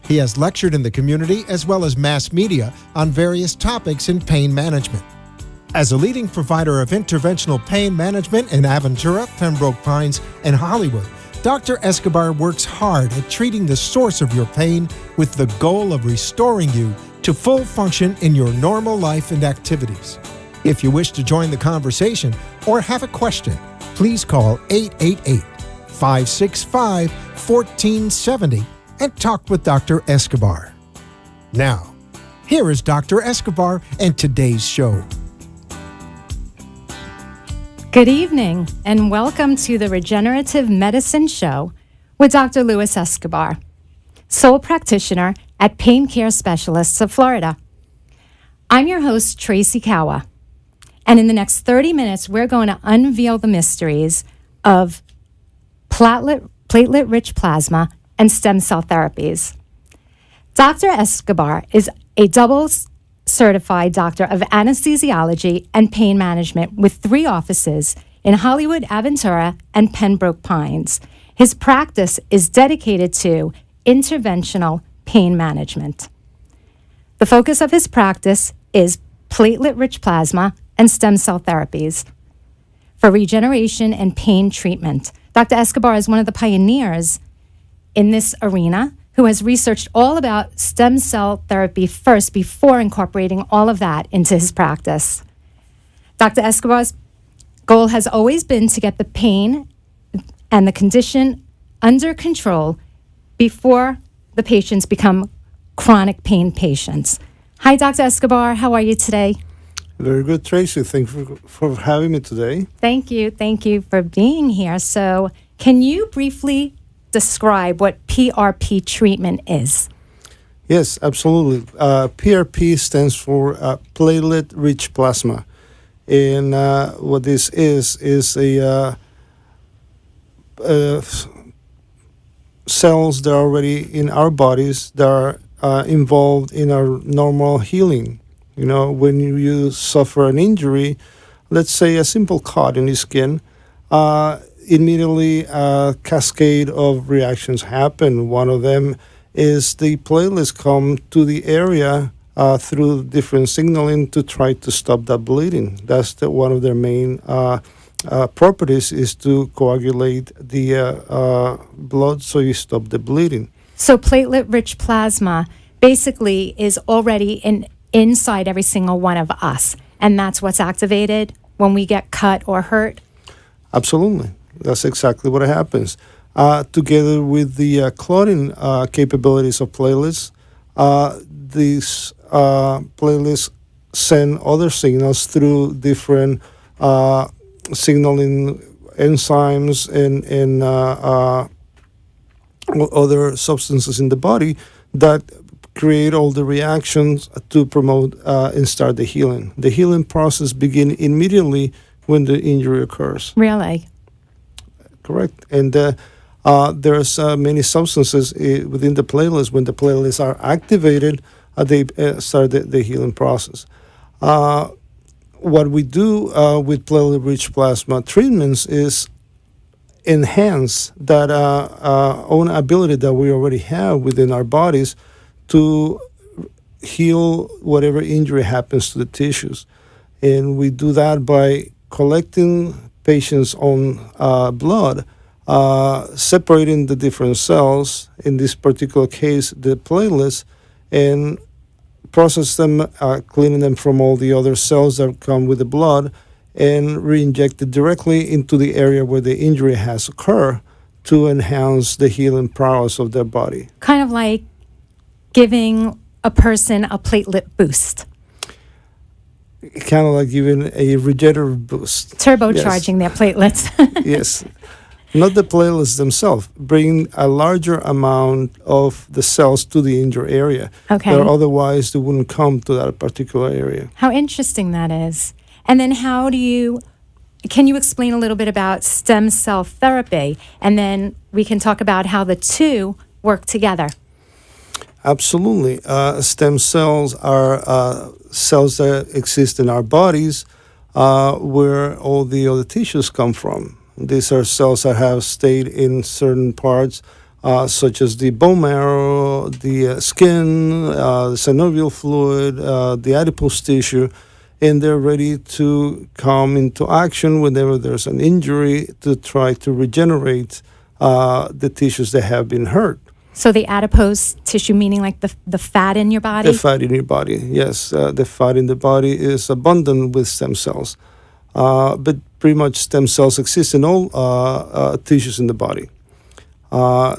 He has lectured in the community as well as mass media on various topics in pain management. As a leading provider of interventional pain management in Aventura, Pembroke Pines, and Hollywood, Dr. Escobar works hard at treating the source of your pain with the goal of restoring you to full function in your normal life and activities. If you wish to join the conversation or have a question, please call 888-565-1470 and talk with Dr. Escobar. Now, here is Dr. Escobar and today's show. Good evening, and welcome to the Regenerative Medicine Show with Dr. Luis Escobar, sole practitioner at Pain Care Specialists of Florida. I'm your host, Tracy Kawa, and in the next 30 minutes, we're going to unveil the mysteries of platelet-rich plasma and stem cell therapies. Dr. Escobar is a double certified doctor of anesthesiology and pain management with 3 offices in Hollywood, Aventura, and Pembroke Pines. His practice is dedicated to interventional pain management. The focus of his practice is platelet-rich plasma and stem cell therapies for regeneration and pain treatment. Dr. Escobar is one of the pioneers in this arena who has researched all about stem cell therapy first before incorporating all of that into his practice. Dr. Escobar's goal has always been to get the pain and the condition under control before the patients become chronic pain patients. Hi, Dr. Escobar. How are you today? Very good, Tracy. Thank you for having me today. Thank you. Thank you for being here. So can you briefly describe what PRP treatment is? Yes, absolutely. PRP stands for platelet-rich plasma. And what this is a cells that are already in our bodies that are involved in our normal healing. You know, when you suffer an injury, let's say a simple cut in the skin, immediately a cascade of reactions happen. One of them is the platelets come to the area through different signaling to try to stop that bleeding. That's one of their main properties, is to coagulate the blood so you stop the bleeding. So platelet-rich plasma basically is already inside every single one of us, and that's what's activated when we get cut or hurt? Absolutely. That's exactly what happens. Together with the clotting capabilities of platelets, these platelets send other signals through different signaling enzymes and other substances in the body that create all the reactions to promote and start the healing. The healing process begins immediately when the injury occurs. Really? Correct. And there's many substances within the platelets. When the platelets are activated, they start the healing process. What we do with platelet-rich plasma treatments is enhance that own ability that we already have within our bodies to heal whatever injury happens to the tissues. And we do that by collecting patients' own blood, separating the different cells, in this particular case, the platelets, and process them, cleaning them from all the other cells that come with the blood, and re-inject it directly into the area where the injury has occurred to enhance the healing prowess of their body. Kind of like giving a person a platelet boost. Kind of like giving a regenerative boost. Turbocharging their platelets. Yes. Not the platelets themselves, bring a larger amount of the cells to the injured area. Okay. Or otherwise they wouldn't come to that particular area. How interesting that is. And then can you explain a little bit about stem cell therapy? And then we can talk about how the two work together. Absolutely. Stem cells are cells that exist in our bodies where all the other tissues come from. These are cells that have stayed in certain parts such as the bone marrow, the skin, the synovial fluid, the adipose tissue, and they're ready to come into action whenever there's an injury to try to regenerate the tissues that have been hurt. So the adipose tissue, meaning like the fat in your body? The fat in your body, yes. The fat in the body is abundant with stem cells. But pretty much stem cells exist in all tissues in the body.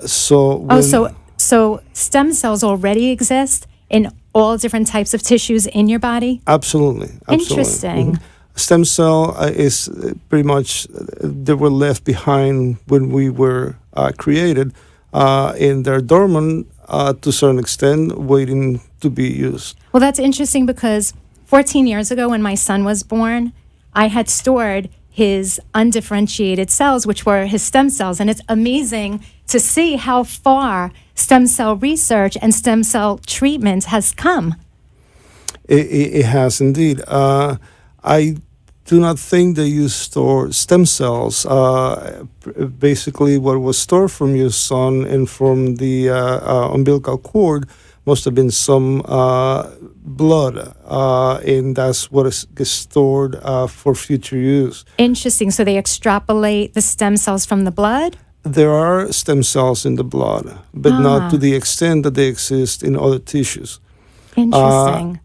So stem cells already exist in all different types of tissues in your body? Absolutely. Interesting. Stem cell is pretty much, they were left behind when we were created, and they're dormant to a certain extent, waiting to be used. Well, that's interesting because 14 years ago when my son was born, I had stored his undifferentiated cells, which were his stem cells. And it's amazing to see how far stem cell research and stem cell treatment has come. It has indeed. I do not think that you store stem cells. Basically, what was stored from your son and from the umbilical cord must have been some blood, and that's what is stored for future use. Interesting. So they extrapolate the stem cells from the blood? There are stem cells in the blood, but not to the extent that they exist in other tissues. Interesting.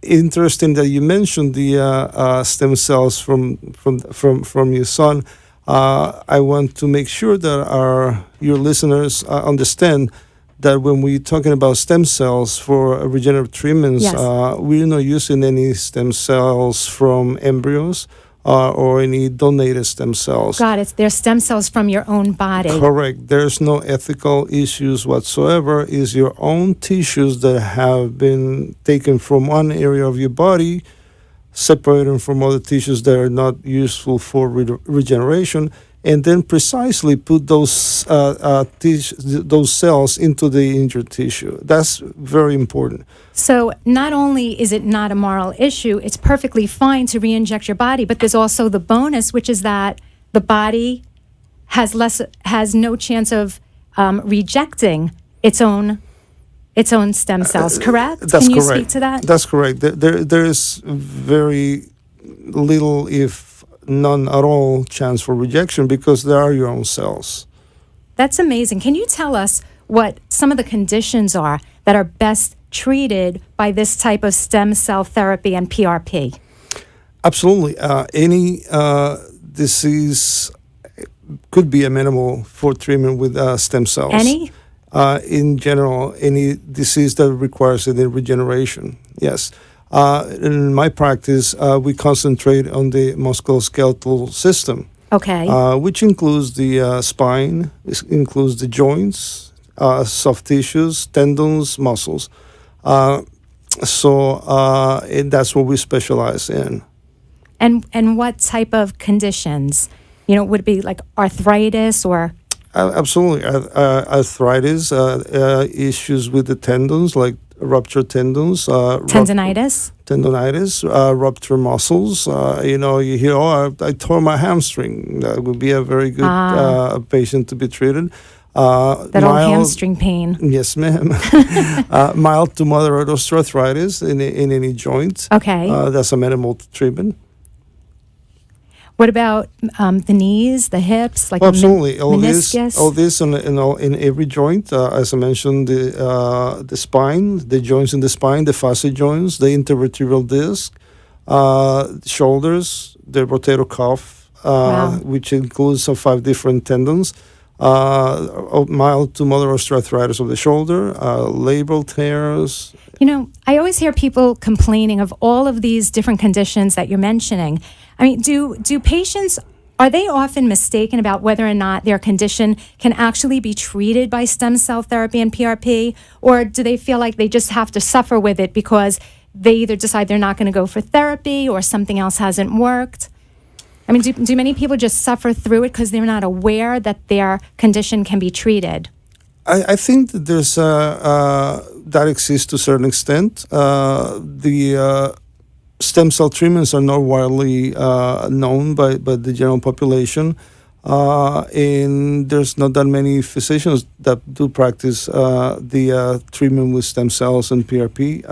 Interesting that you mentioned the stem cells from your son. I want to make sure that your listeners understand that when we're talking about stem cells for regenerative treatments, Yes. we're not using any stem cells from embryos or any donated stem cells. God, they're stem cells from your own body. Correct. There's no ethical issues whatsoever. It's your own tissues that have been taken from one area of your body, separated from other tissues that are not useful for regeneration, and then precisely put those cells into the injured tissue. That's very important. So not only is it not a moral issue, it's perfectly fine to re-inject your body, but there's also the bonus, which is that the body has no chance of rejecting its own stem cells. Correct? That's Can you correct. speak to that? That's correct. There is very little, if none at all, chance for rejection because they are your own cells. That's amazing. Can you tell us what some of the conditions are that are best treated by this type of stem cell therapy and PRP? Absolutely. Any disease could be amenable for treatment with stem cells. Any? In general, any disease that requires any regeneration, yes. In my practice, we concentrate on the musculoskeletal system. Okay. Which includes the spine, includes the joints, soft tissues, tendons, muscles. And that's what we specialize in. And what type of conditions? Would it be like arthritis or? Absolutely. Arthritis, issues with the tendons, like ruptured tendons. Tendonitis? Ruptured muscles. You hear, I tore my hamstring. That would be a very good patient to be treated. That old hamstring pain. Yes, ma'am. Mild to moderate osteoarthritis in any joint. Okay. That's amenable to treatment. What about the knees, the hips, like absolutely, meniscus? all this in every joint. As I mentioned, the spine, the joints in the spine, the facet joints, the intervertebral disc, shoulders, the rotator cuff, which includes 5 different tendons. Mild to moderate osteoarthritis of the shoulder, labral tears. I always hear people complaining of all of these different conditions that you're mentioning. I mean, do patients, are they often mistaken about whether or not their condition can actually be treated by stem cell therapy and PRP? Or do they feel like they just have to suffer with it because they either decide they're not going to go for therapy or something else hasn't worked? I mean, do many people just suffer through it because they're not aware that their condition can be treated? I think that there's that exists to a certain extent. The stem cell treatments are not widely known by the general population. And there's not that many physicians that do practice the treatment with stem cells and PRP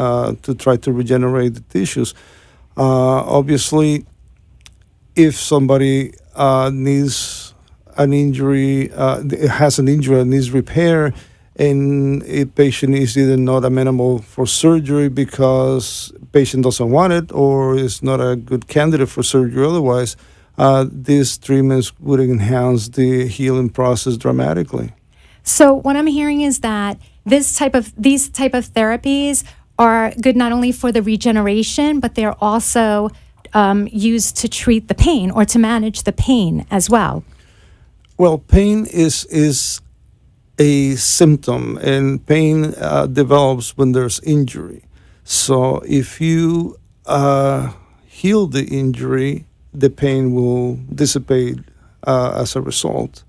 to try to regenerate the tissues. Obviously, if somebody needs an injury, has an injury and needs repair, and a patient is either not amenable for surgery because patient doesn't want it or is not a good candidate for surgery otherwise, these treatments would enhance the healing process dramatically. So what I'm hearing is that these type of therapies are good not only for the regeneration, but they're also used to treat the pain or to manage the pain as well. Well, pain is a symptom, and pain develops when there's injury. So if you heal the injury, the pain will dissipate as a result.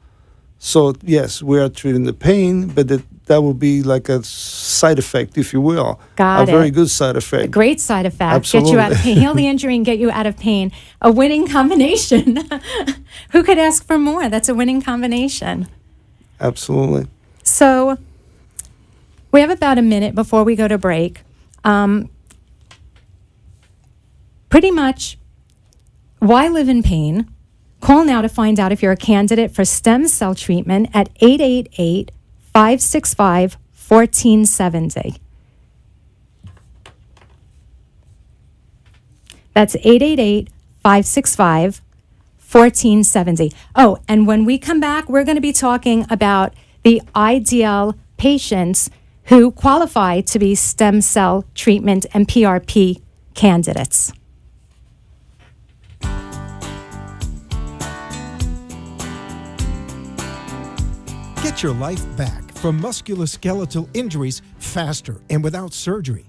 So yes, we are treating the pain, but that will be like a side effect, if you will. Got a very good side effect. A great side effect. Absolutely. Get you out of pain. Heal the injury and get you out of pain. A winning combination. Who could ask for more? That's a winning combination. Absolutely. So we have about a minute before we go to break. Pretty much, why live in pain? Call now to find out if you're a candidate for stem cell treatment at 888-565-1470. That's 888-565-1470. Oh, and when we come back, we're going to be talking about the ideal patients who qualify to be stem cell treatment and PRP candidates. Get your life back from musculoskeletal injuries faster and without surgery.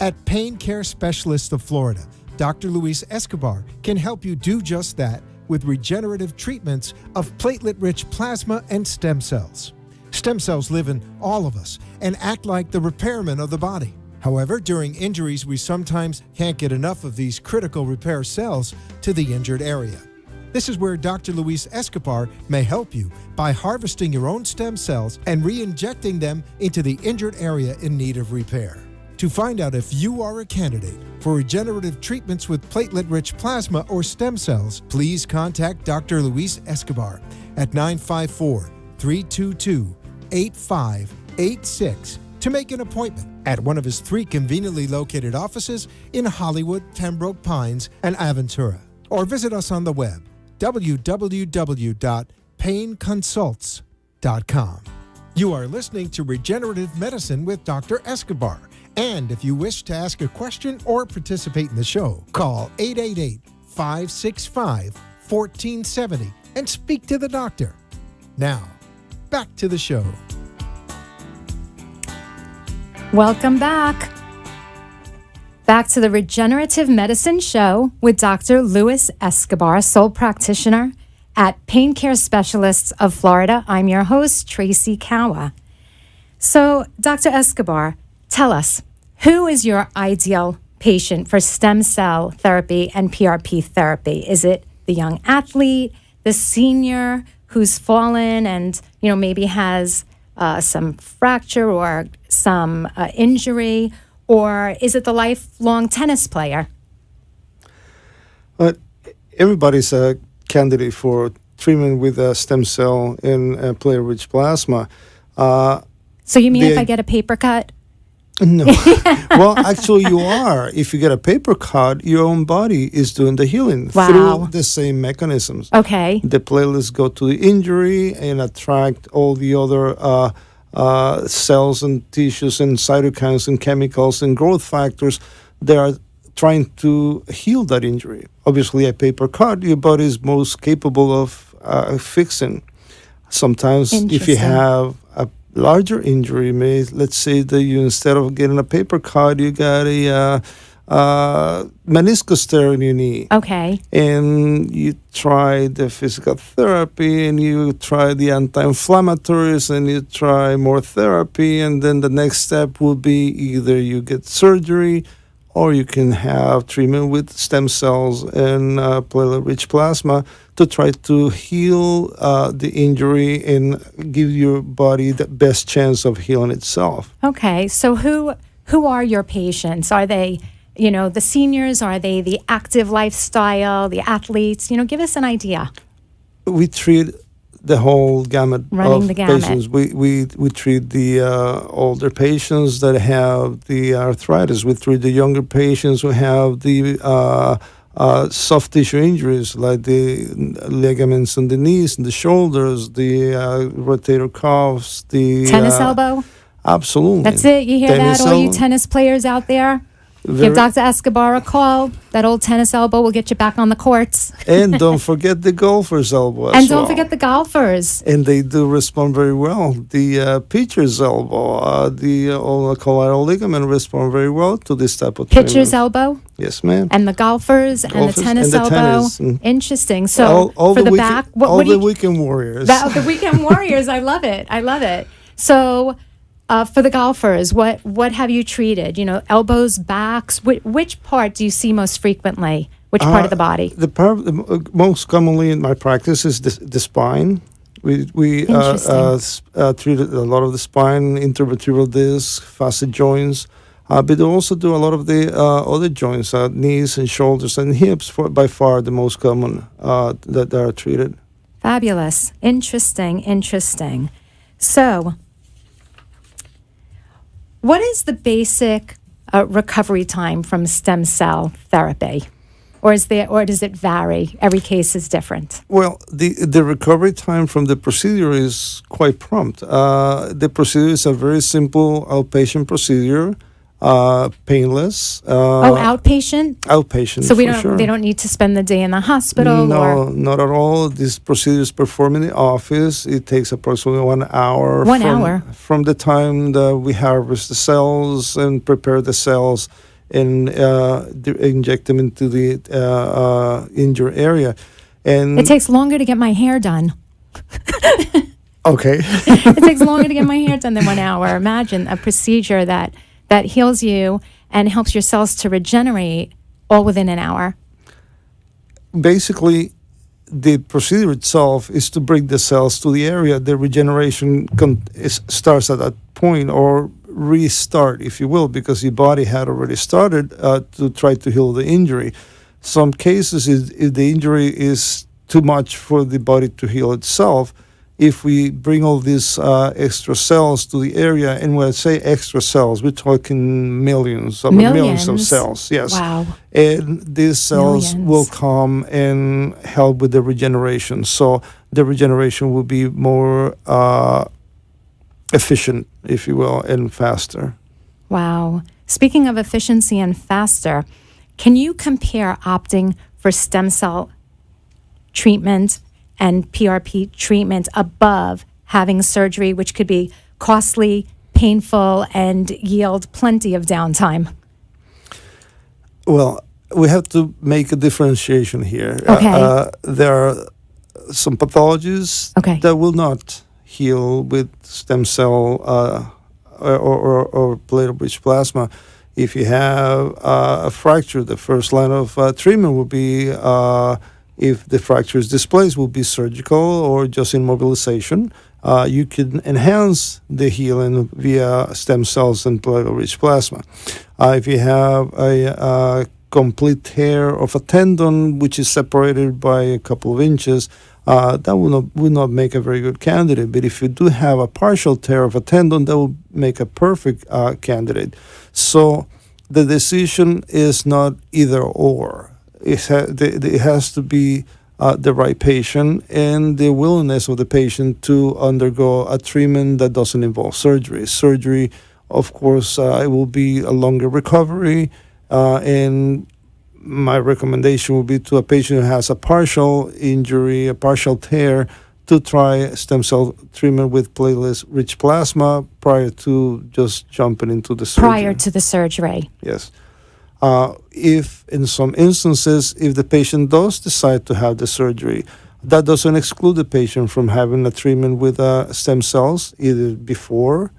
At Pain Care Specialists of Florida, Dr. Luis Escobar can help you do just that with regenerative treatments of platelet-rich plasma and stem cells. Stem cells live in all of us and act like the repairmen of the body. However, during injuries, we sometimes can't get enough of these critical repair cells to the injured area. This is where Dr. Luis Escobar may help you by harvesting your own stem cells and re-injecting them into the injured area in need of repair. To find out if you are a candidate for regenerative treatments with platelet-rich plasma or stem cells, please contact Dr. Luis Escobar at 954-322-8586 to make an appointment at one of his 3 conveniently located offices in Hollywood, Pembroke Pines, and Aventura. Or visit us on the web, www.painconsults.com. You are listening to Regenerative Medicine with Dr. Escobar. And if you wish to ask a question or participate in the show, call 888-565-1470 and speak to the doctor. Now, back to the show. Welcome back. Back to the Regenerative Medicine Show with Dr. Luis Escobar, sole practitioner at Pain Care Specialists of Florida. I'm your host, Tracy Kawa. So, Dr. Escobar, tell us, who is your ideal patient for stem cell therapy and PRP therapy? Is it the young athlete, the senior who's fallen and, maybe has some fracture or some injury? Or is it the lifelong tennis player? Everybody's a candidate for treatment with stem cell and platelet-rich plasma. So you mean if I get a paper cut? No. Well, actually, you are. If you get a paper cut, your own body is doing the healing through the same mechanisms. Okay. The platelets go to the injury and attract all the other cells and tissues and cytokines and chemicals and growth factors that are trying to heal that injury. Obviously, a paper cut, your body is most capable of fixing. Sometimes, if you have a larger injury, let's say that you, instead of getting a paper cut, you got a meniscus tear in your knee. Okay. And you try the physical therapy and you try the anti-inflammatories and you try more therapy, and then the next step will be either you get surgery or you can have treatment with stem cells and platelet-rich plasma to try to heal the injury and give your body the best chance of healing itself. Okay, so who are your patients? Are they, the seniors? Are they the active lifestyle, the athletes? Give us an idea. We treat the whole gamut Running of the gamut. patients. We treat the older patients that have the arthritis. We treat the younger patients who have the soft tissue injuries like the ligaments in the knees and the shoulders, the rotator cuffs, the Tennis elbow? Absolutely. That's it. You hear Tennis that, all you elbow. tennis players out there? Give Dr. Escobar a call. That old tennis elbow will get you back on the courts. And don't forget the golfer's elbow as And don't well. forget the golfers. And they do respond very well. The pitcher's elbow, the collateral ligament respond very well to this type of Pitcher's treatment. elbow Yes, ma'am. and the golfers and the Golfers tennis and the elbow. tennis. Mm. Interesting. So all for the weekend, back, all what do the you, weekend warriors. the weekend warriors? I love it. I love it. So for the golfers, what have you treated? Elbows, backs. Which part do you see most frequently? Which part of the body? Most commonly in my practice is the spine. We treated a lot of the spine, intervertebral disc, facet joints, but they also do a lot of the other joints, knees and shoulders and hips. By far the most common that are treated. Fabulous. Interesting. So, what is the basic recovery time from stem cell therapy? Or does it vary? Every case is different. Well, the recovery time from the procedure is quite prompt. The procedure is a very simple outpatient procedure, painless. Outpatient? Outpatient. So sure. they don't need to spend the day in the hospital. No, not at all. This procedure is performed in the office. It takes approximately 1 hour. 1 hour from the time that we harvest the cells and prepare the cells and inject them into the injured area. And It takes longer to get my hair done. Okay. It takes longer to get my hair done than 1 hour. Imagine a procedure that heals you and helps your cells to regenerate all within an hour. Basically, the procedure itself is to bring the cells to the area. The regeneration starts at that point, or restart, if you will, because your body had already started to try to heal the injury. Some cases, if the injury is too much for the body to heal itself, if we bring all these extra cells to the area, and when I say extra cells, we're talking millions of cells. Yes. Wow. And these cells will come and help with the regeneration. So the regeneration will be more efficient, if you will, and faster. Wow. Speaking of efficiency and faster, can you compare opting for stem cell treatment and PRP treatment above having surgery, which could be costly, painful, and yield plenty of downtime? Well, we have to make a differentiation here. Okay. There are some pathologies that will not heal with stem cell or platelet-rich plasma. If you have a fracture, the first line of treatment will be, if the fracture is displaced, will be surgical or just immobilization. You can enhance the healing via stem cells and platelet-rich plasma. If you have a complete tear of a tendon, which is separated by a couple of inches, that will not make a very good candidate. But if you do have a partial tear of a tendon, that will make a perfect candidate. So the decision is not either or. It has to be the right patient and the willingness of the patient to undergo a treatment that doesn't involve surgery. Surgery, of course, it will be a longer recovery, and my recommendation would be to a patient who has a partial injury, a partial tear, to try stem cell treatment with platelet-rich plasma prior to just jumping into the surgery. Prior to the surgery. Yes. If in some instances, if the patient does decide to have the surgery, that doesn't exclude the patient from having a treatment with stem cells either before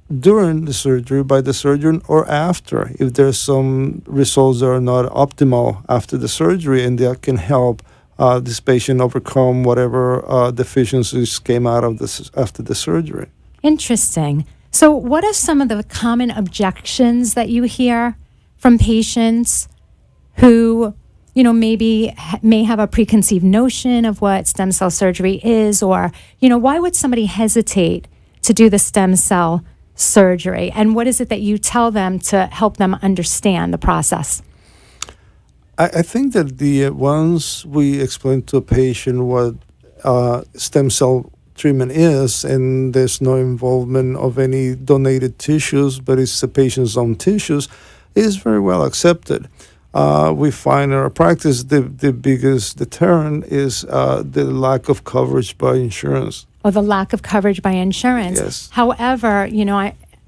during the surgery by the surgeon or after, if there's some results that are not optimal after the surgery, and that can help this patient overcome whatever deficiencies came out of this after the surgery. Interesting. So, what are some of the common objections that you hear from patients who, maybe may have a preconceived notion of what stem cell surgery is, or, why would somebody hesitate to do the stem cell surgery? And what is it that you tell them to help them understand the process? I think that once we explain to a patient what stem cell treatment is, and there's no involvement of any donated tissues, but it's the patient's own tissues, is very well accepted. We find in our practice the biggest deterrent is the lack of coverage by insurance. Or the lack of coverage by insurance. Yes. However,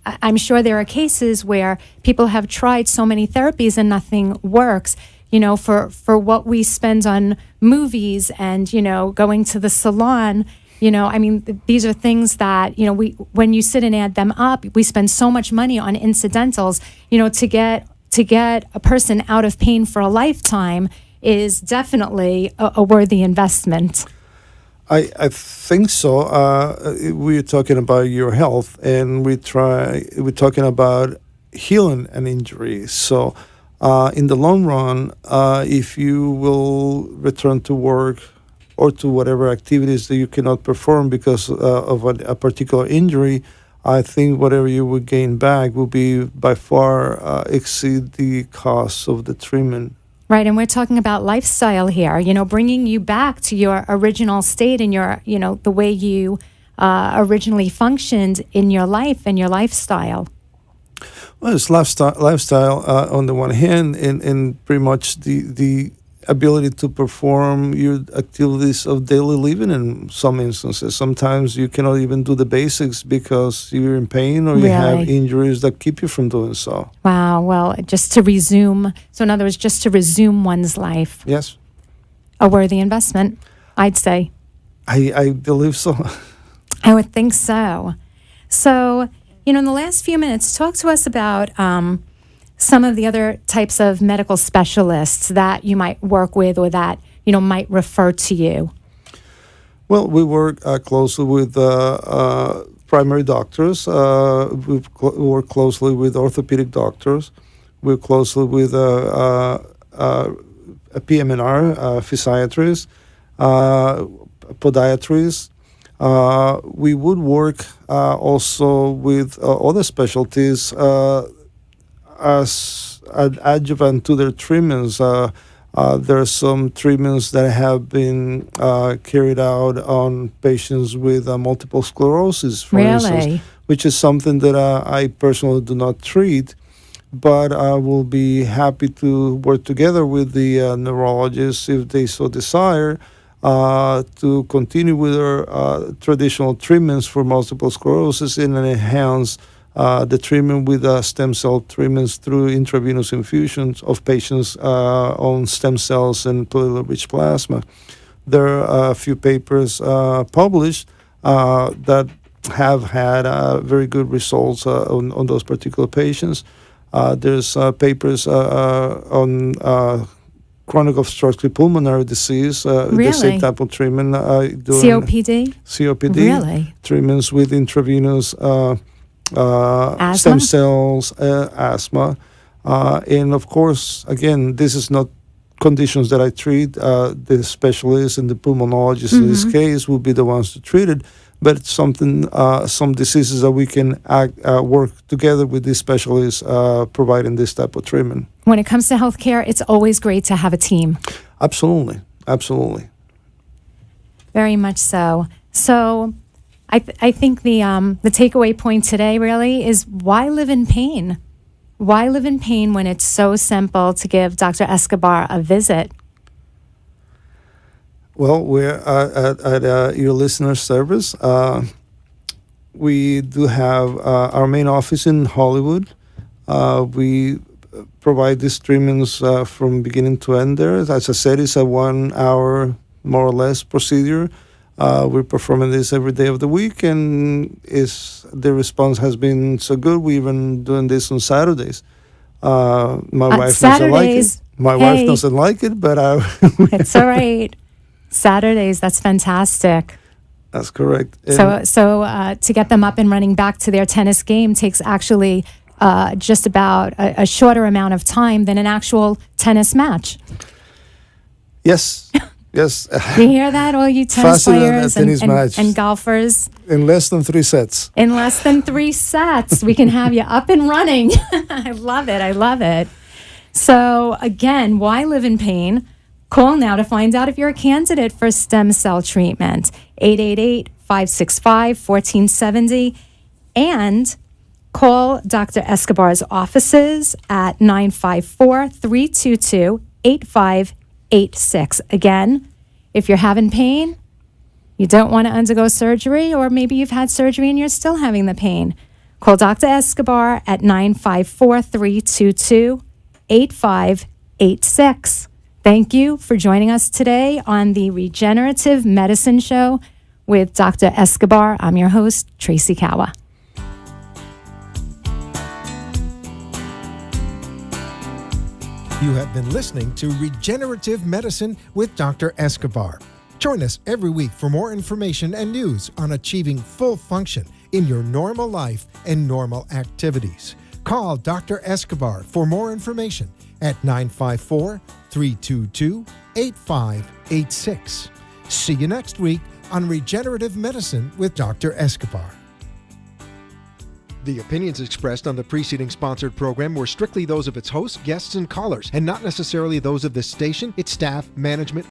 I'm sure there are cases where people have tried so many therapies and nothing works. For what we spend on movies and, going to the salon, these are things that, when you sit and add them up, we spend so much money on incidentals, to get a person out of pain for a lifetime is definitely a worthy investment. I think so. We're talking about your health, and we're talking about healing an injury. So in the long run, if you will return to work or to whatever activities that you cannot perform because of a particular injury, I think whatever you would gain back will be by far exceed the cost of the treatment. Right, and we're talking about lifestyle here, bringing you back to your original state and your, the way you originally functioned in your life and your lifestyle. Well, it's lifestyle on the one hand, and pretty much the ability to perform your activities of daily living in some instances. Sometimes you cannot even do the basics because you're in pain or you have injuries that keep you from doing so. Wow. Well, just to resume one's life. Yes. A worthy investment, I'd say. I believe so. I would think so. So, in the last few minutes, talk to us about some of the other types of medical specialists that you might work with or that, might refer to you. Well, we work closely with primary doctors. We work closely with orthopedic doctors. We work closely with a PM&R, physiatrists, podiatrists. We would work also with other specialties as an adjuvant to their treatments. There are some treatments that have been carried out on patients with multiple sclerosis, for instance, which is something that I personally do not treat, but I will be happy to work together with the neurologists if they so desire to continue with our traditional treatments for multiple sclerosis and enhance the treatment with stem cell treatments through intravenous infusions of patients on stem cells and platelet-rich plasma. There are a few papers published that have had very good results on those particular patients. There's papers on chronic obstructive pulmonary disease, the same type of treatment. COPD? COPD. Really? Treatments with intravenous stem cells, asthma. And of course, again, this is not conditions that I treat. The specialists and the pulmonologists in this case will be the ones to treat it. But it's something, some diseases that we can work together with these specialists providing this type of treatment. When it comes to healthcare, it's always great to have a team. Absolutely. Absolutely. Very much so. So I think the takeaway point today really is why live in pain? Why live in pain when it's so simple to give Dr. Escobar a visit? Well, we're at your listener service. We do have our main office in Hollywood. We provide these treatments from beginning to end there. As I said, it's a 1 hour, more or less, procedure. We're performing this every day of the week, and the response has been so good. We're even doing this on Saturdays. My wife doesn't like it. My wife doesn't like it, but it's all right. Saturdays, that's fantastic. That's correct. So to get them up and running back to their tennis game takes actually just about a shorter amount of time than an actual tennis match. Yes. Yes. You hear that, all you tennis players and golfers? In less than 3 sets. In less than 3 sets, we can have you up and running. I love it. I love it. So again, why live in pain? Call now to find out if you're a candidate for stem cell treatment. 888-565-1470. And call Dr. Escobar's offices at 954-322-8586. Again, if you're having pain, you don't want to undergo surgery, or maybe you've had surgery and you're still having the pain, call Dr. Escobar at 954-322-8586. Thank you for joining us today on the Regenerative Medicine Show with Dr. Escobar. I'm your host, Tracy Kawa. You have been listening to Regenerative Medicine with Dr. Escobar. Join us every week for more information and news on achieving full function in your normal life and normal activities. Call Dr. Escobar for more information at 954-322-8586. See you next week on Regenerative Medicine with Dr. Escobar. The opinions expressed on the preceding sponsored program were strictly those of its hosts, guests, and callers, and not necessarily those of this station, its staff, management,